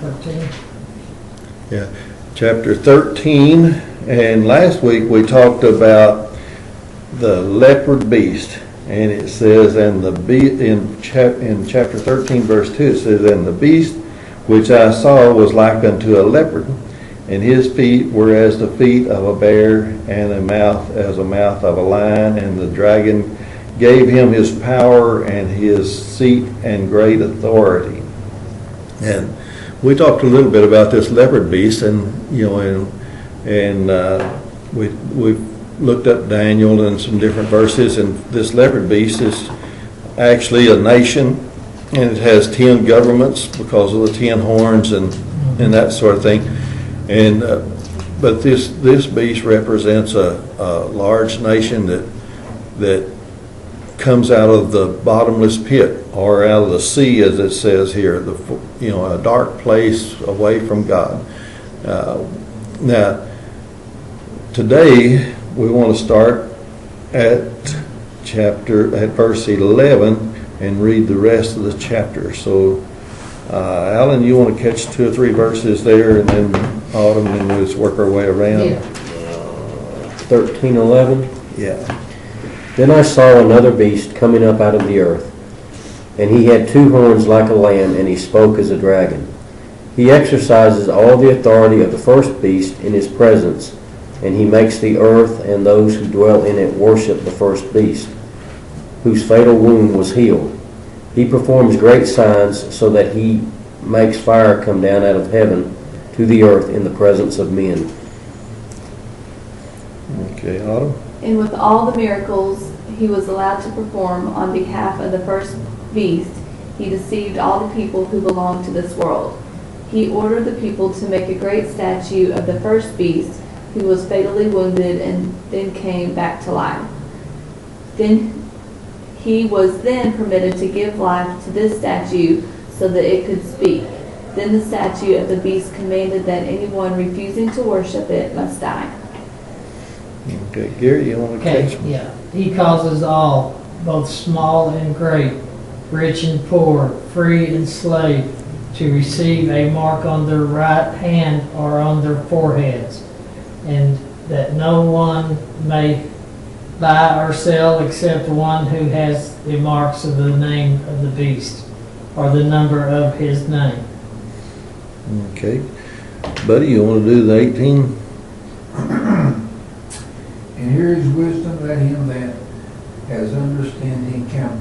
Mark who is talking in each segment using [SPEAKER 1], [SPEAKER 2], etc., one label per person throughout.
[SPEAKER 1] 13.
[SPEAKER 2] Yeah, chapter 13. And last week we talked about the leopard beast. And it says, in chapter 13, verse 2, it says, "And the beast which I saw was like unto a leopard, and his feet were as the feet of a bear, and a mouth as a mouth of a lion. And the dragon gave him his power and his seat and great authority." And we talked a little bit about this leopard beast, and we looked up Daniel and some different verses, and this leopard beast is actually a nation, and it has 10 governments because of the 10 horns and that sort of thing. And but this beast represents a large nation that comes out of the bottomless pit, or out of the sea, as it says here, a dark place away from God. Now, today we want to start at verse 11 and read the rest of the chapter. So, Alan, you want to catch 2 or 3 verses there, and then Autumn, and we'll just work our way around.
[SPEAKER 1] Yeah.
[SPEAKER 3] 13:11.
[SPEAKER 2] Yeah.
[SPEAKER 3] Then I saw another beast coming up out of the earth, and he had 2 horns like a lamb, and he spoke as a dragon. He exercises all the authority of the first beast in his presence, and he makes the earth and those who dwell in it worship the first beast, whose fatal wound was healed. He performs great signs, so that he makes fire come down out of heaven to the earth in the presence of men.
[SPEAKER 2] Okay, Autumn.
[SPEAKER 4] And with all the miracles he was allowed to perform on behalf of the first beast, he deceived all the people who belonged to this world. He ordered the people to make a great statue of the first beast, who was fatally wounded and then came back to life. Then he was then permitted to give life to this statue so that it could speak. Then the statue of the beast commanded that anyone refusing to worship it must die.
[SPEAKER 2] Okay, Gary, you want to catch
[SPEAKER 1] Okay, yeah. He causes all, both small and great, rich and poor, free and slave, to receive a mark on their right hand or on their foreheads, and that no one may buy or sell except one who has the marks of the name of the beast or the number of his name.
[SPEAKER 2] Okay. Buddy, you want to do the 18?
[SPEAKER 5] And here is wisdom, let him that has understanding count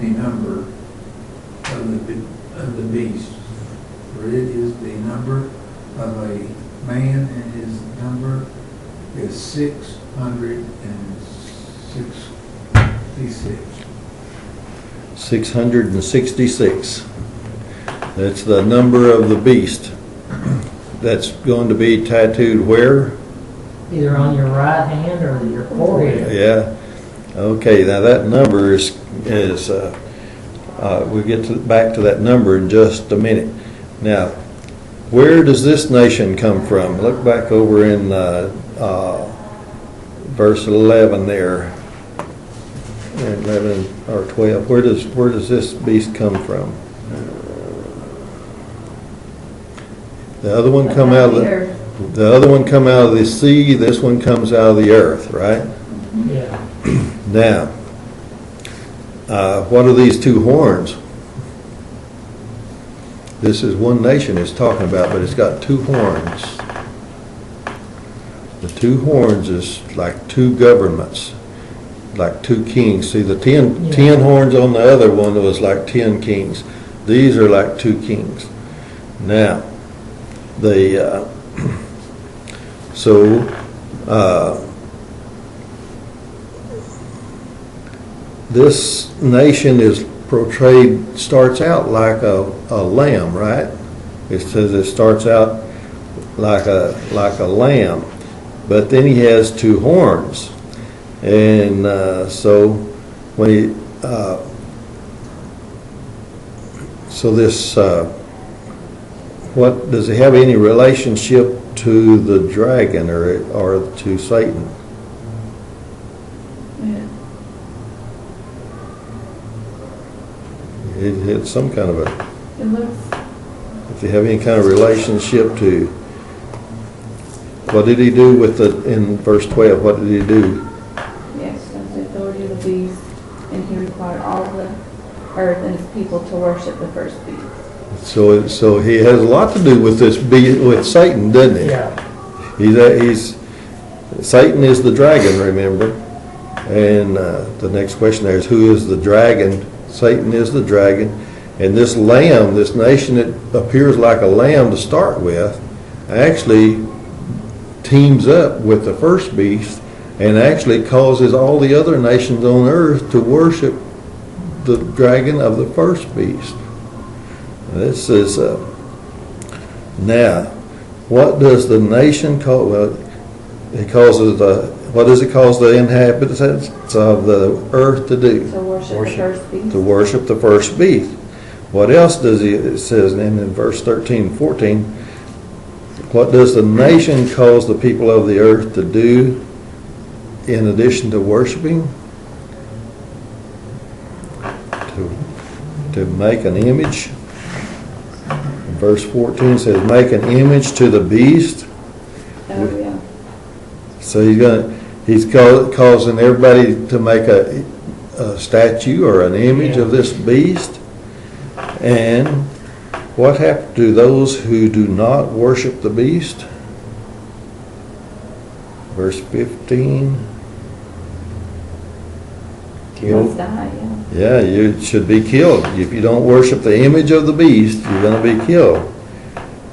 [SPEAKER 5] the number of the beast. For it is the number of a man, and his number is 666.
[SPEAKER 2] 666. That's the number of the beast. That's going to be tattooed where?
[SPEAKER 1] Either on your right hand or your forehead.
[SPEAKER 2] Yeah. Okay. Now that number is we'll get back to that number in just a minute. Now, where does this nation come from? Look back over in verse 11 there, 11 or 12. Where does this beast come from? The other one come out of the other one come out of the sea. This one comes out of the earth, right?
[SPEAKER 1] Yeah.
[SPEAKER 2] Now, what are these 2 horns? This is one nation it's talking about, but it's got 2 horns. The 2 horns is like 2 governments, like 2 kings. See, the 10 horns on the other one was like 10 kings. These are like 2 kings. Now, this nation is portrayed, starts out like a lamb, right? It says it starts out like a lamb, but then he has 2 horns, and so when he what does it have any relationship to the dragon or to Satan?
[SPEAKER 4] Yeah.
[SPEAKER 2] It's some kind of
[SPEAKER 4] It looks
[SPEAKER 2] they have any kind of relationship to, what did he do with in verse 12, what did he do?
[SPEAKER 4] Yes, that's the authority of the beast, and he required all the earth and its people to worship the first beast.
[SPEAKER 2] So he has a lot to do with this with Satan, doesn't he?
[SPEAKER 1] Yeah.
[SPEAKER 2] He's Satan is the dragon, remember? And the next question there is, who is the dragon? Satan is the dragon. And this lamb, this nation that appears like a lamb to start with, actually teams up with the first beast and actually causes all the other nations on earth to worship the dragon of the first beast. This is now, what does the nation call? Well, it causes what does it cause the inhabitants of the earth to do?
[SPEAKER 4] To worship the first beast.
[SPEAKER 2] To worship the first beast. What else does it says in verse 13 and 14? What does the nation cause the people of the earth to do in addition to worshiping? To make an image. Verse 14 says, make an image to the beast.
[SPEAKER 4] Oh, yeah.
[SPEAKER 2] So he's causing everybody to make a statue or an image of this beast. And what happened to those who do not worship the beast? Verse 15.
[SPEAKER 4] Must die, yeah.
[SPEAKER 2] Yeah, you should be killed. If you don't worship the image of the beast, you're going to be killed.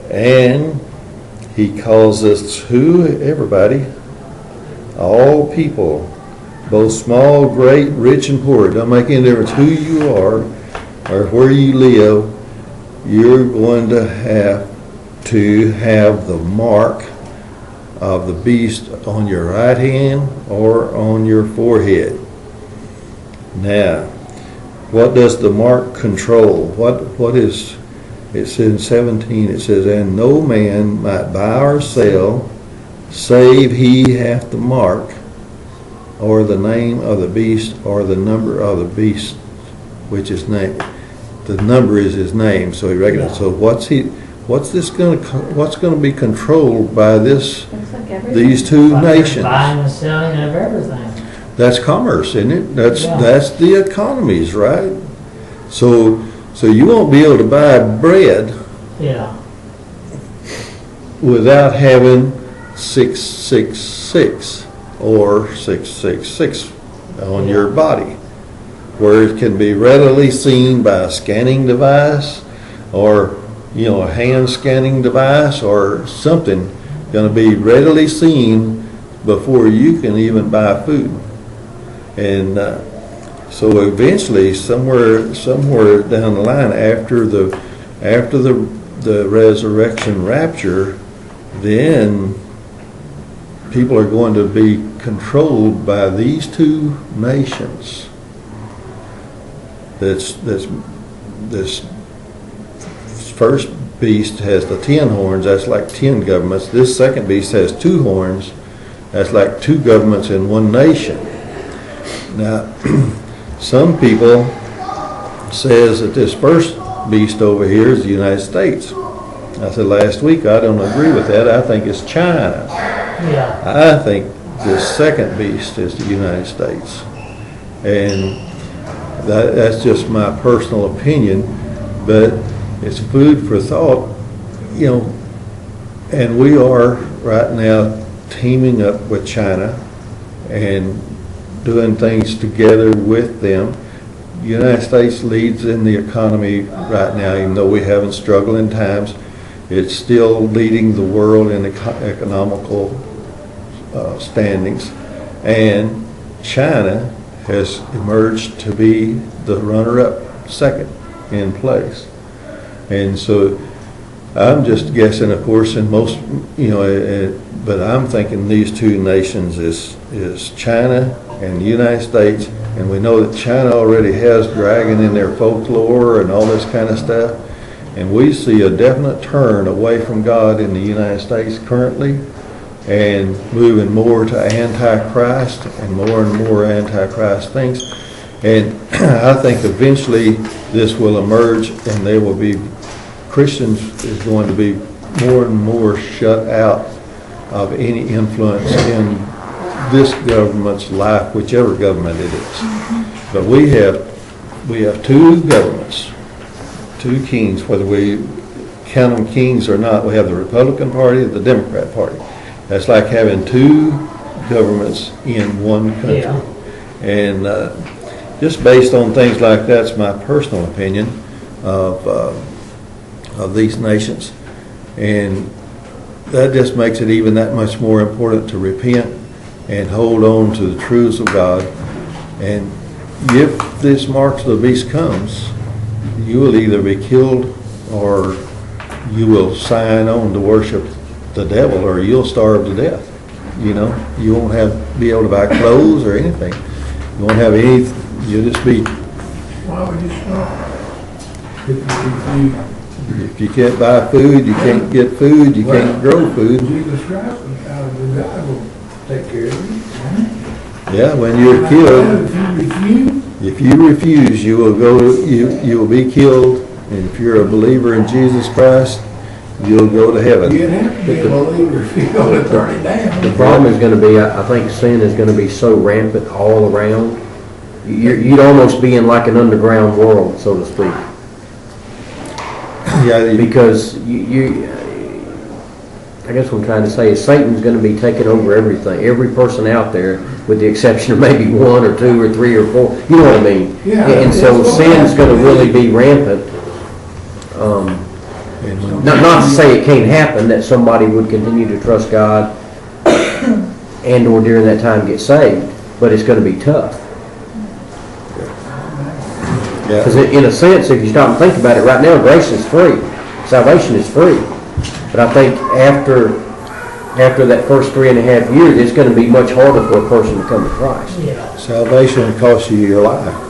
[SPEAKER 2] And he calls us who? Everybody. All people. Both small, great, rich, and poor. It doesn't make any difference who you are or where you live. You're going to have the mark of the beast on your right hand or on your forehead. Now, what does the mark control? What is, it's in 17, it says, and no man might buy or sell, save he hath the mark, or the name of the beast, or the number of the beast, which is named. The number is his name, so he recognizes. So what's going to be controlled by this?
[SPEAKER 4] Looks like everything.
[SPEAKER 2] These two
[SPEAKER 1] Like
[SPEAKER 2] nations.
[SPEAKER 1] buying and selling of everything.
[SPEAKER 2] That's commerce, isn't it? That's the economies, right? So you won't be able to buy bread
[SPEAKER 1] Yeah.
[SPEAKER 2] without having 666 or 666 on your body, where it can be readily seen by a scanning device or a hand scanning device or something going to be readily seen before you can even buy food. And so eventually, somewhere down the line, after the resurrection rapture, then people are going to be controlled by these two nations. This first beast has the 10 horns. That's like 10 governments. This second beast has 2 horns. That's like 2 governments in one nation. Now, some people says that this first beast over here is the United States. I said last week I don't agree with that. I think it's China.
[SPEAKER 1] Yeah.
[SPEAKER 2] I think the second beast is the United States, and that's just my personal opinion. But it's food for thought, And we are right now teaming up with China and doing things together with them. The United States leads in the economy right now, even though we're having struggling times. It's still leading the world in economical standings. And China has emerged to be the runner-up second in place. And so I'm just guessing, of course, in most, but I'm thinking these two nations is China and the United States, and we know that China already has dragon in their folklore and all this kind of stuff, and we see a definite turn away from God in the United States currently, and moving more to Antichrist and more Antichrist things. And I think eventually this will emerge, and there will be Christians is going to be more and more shut out of any influence in this government's life, whichever government it is. But we have two governments, two kings, whether we count them kings or not. We have the Republican Party and the Democrat Party. That's like having two governments in one country.
[SPEAKER 1] Yeah.
[SPEAKER 2] And just based on things like that's my personal opinion of these nations. And that just makes it even that much more important to repent and hold on to the truths of God. And if this mark of the beast comes, you will either be killed or you will sign on to worship the devil, or you'll starve to death. You know, you won't be able to buy clothes or anything. You won't have any. You'll just be.
[SPEAKER 5] Why would you stop?
[SPEAKER 2] If you can't buy food, you can't get food, you can't grow food.
[SPEAKER 5] Jesus Christ out of the God will take care of you.
[SPEAKER 2] Yeah, when you're killed,
[SPEAKER 5] If you refuse,
[SPEAKER 2] you will go. You will be killed. And if you're a believer in Jesus Christ, you'll go to heaven.
[SPEAKER 5] you'd have to be a believer if you're going to turn it down.
[SPEAKER 3] The problem is going to be, I think sin is going to be so rampant all around. You'd almost be in like an underground world, so to speak.
[SPEAKER 2] Yeah,
[SPEAKER 3] Because I guess what I'm trying to say is Satan's going to be taking over everything, every person out there, with the exception of maybe one or two or three or four. You know what I mean?
[SPEAKER 5] Yeah,
[SPEAKER 3] And so
[SPEAKER 5] it's
[SPEAKER 3] sin's going to really be rampant. Not to say it can't happen that somebody would continue to trust God and or during that time get saved, but it's going to be tough. Because in a sense, if you stop and think about it, right now grace is free, salvation is free. But I think after that first 3.5 years, it's going to be much harder for a person to come to Christ.
[SPEAKER 1] Yeah.
[SPEAKER 2] salvation costs you your life.